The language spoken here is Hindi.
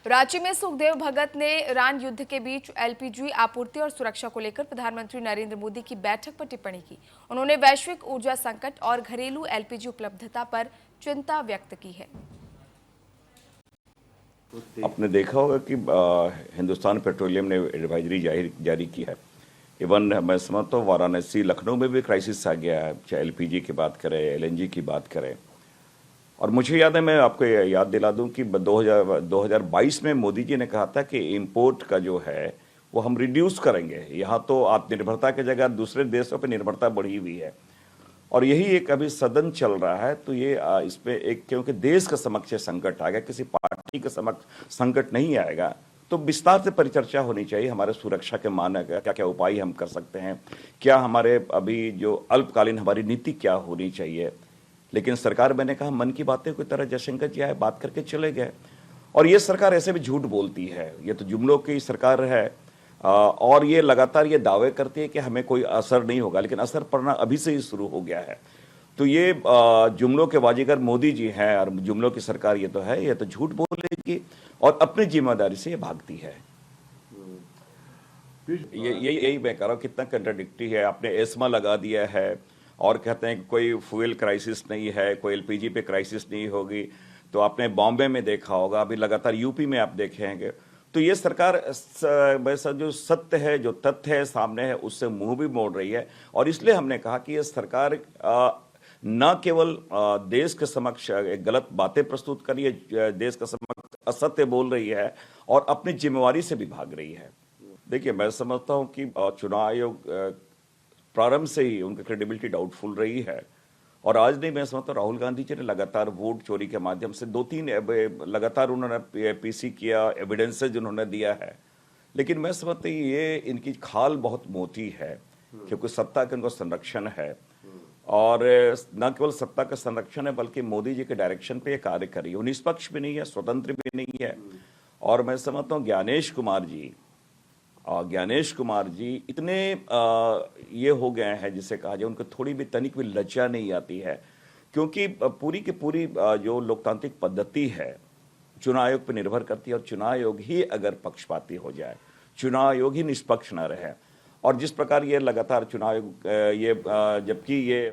रांची में सुखदेव भगत ने ईरान युद्ध के बीच एलपीजी आपूर्ति और सुरक्षा को लेकर प्रधानमंत्री नरेंद्र मोदी की बैठक पर टिप्पणी की। उन्होंने वैश्विक ऊर्जा संकट और घरेलू एलपीजी उपलब्धता पर चिंता व्यक्त की है। आपने देखा होगा कि हिंदुस्तान पेट्रोलियम ने एडवाइजरी जारी की है। इवन मैं समझता हूँ वाराणसी लखनऊ में भी क्राइसिस आ गया है, चाहे एलपीजी की बात करें, एलएनजी की बात करें। और मुझे याद है, मैं आपको याद दिला दूं कि 2022 में मोदी जी ने कहा था कि इंपोर्ट का जो है वो हम रिड्यूस करेंगे। यहाँ तो आत्मनिर्भरता की जगह दूसरे देशों पर निर्भरता बढ़ी हुई है और यही एक अभी सदन चल रहा है। तो ये इसमें एक, क्योंकि देश का समक्ष संकट आ गया, किसी पार्टी के समक्ष संकट नहीं आएगा, तो विस्तार से परिचर्चा होनी चाहिए। हमारे सुरक्षा के मानक क्या क्या उपाय हम कर सकते हैं, क्या हमारे अभी जो अल्पकालीन हमारी नीति क्या होनी चाहिए। लेकिन सरकार, मैंने कहा, मन की बातें की तरह जयशंकर जी आए, बात करके चले गए। और ये सरकार ऐसे भी झूठ बोलती है, ये तो जुमलों की सरकार है। और ये लगातार ये दावे करती है कि हमें कोई असर नहीं होगा, लेकिन असर पड़ना अभी से ही शुरू हो गया है। तो ये जुमलों के बाजीगर मोदी जी हैं और जुमलों की सरकार ये तो है, ये तो झूठ बोलेगी और अपनी जिम्मेदारी से ये भागती है। यही मैं कह रहा हूँ, कितना कंट्राडिक्टी है। आपने एस्मा लगा दिया है और कहते हैं कि कोई फ्यूल क्राइसिस नहीं है, कोई एलपीजी पे क्राइसिस नहीं होगी। तो आपने बॉम्बे में देखा होगा, अभी लगातार यूपी में आप देखेंगे। तो ये सरकार वैसा जो सत्य है, जो तथ्य है सामने है, उससे मुंह भी मोड़ रही है। और इसलिए हमने कहा कि ये सरकार न केवल देश के समक्ष गलत बातें प्रस्तुत कर रही है, देश के समक्ष असत्य बोल रही है और अपनी जिम्मेवारी से भी भाग रही है। देखिए, मैं समझता हूं कि चुनाव आयोग प्रारंभ से ही उनकी क्रेडिबिलिटी डाउटफुल रही है। और आज नहीं, मैं समझता हूं राहुल गांधी जी ने लगातार वोट चोरी के माध्यम से 2-3 लगातार उन्होंने पीसी किया, एविडेंसेज उन्होंने दिया है। लेकिन मैं समझता हूं ये इनकी खाल बहुत मोटी है, क्योंकि सत्ता का इनको संरक्षण है। और न केवल सत्ता का संरक्षण है, बल्कि मोदी जी के डायरेक्शन पे ये कार्य कर रही है। वो निष्पक्ष भी नहीं है, स्वतंत्र भी नहीं है। और मैं समझता हूँ ज्ञानेश कुमार जी इतने ये हो गए हैं, जिसे कहा जाए, उनको थोड़ी भी तनिक भी लज्जा नहीं आती है। क्योंकि पूरी की पूरी जो लोकतांत्रिक पद्धति है चुनाव आयोग पर निर्भर करती है। और चुनाव आयोग ही अगर पक्षपाती हो जाए, चुनाव आयोग ही निष्पक्ष न रहे, और जिस प्रकार ये लगातार चुनाव आयोग जबकि ये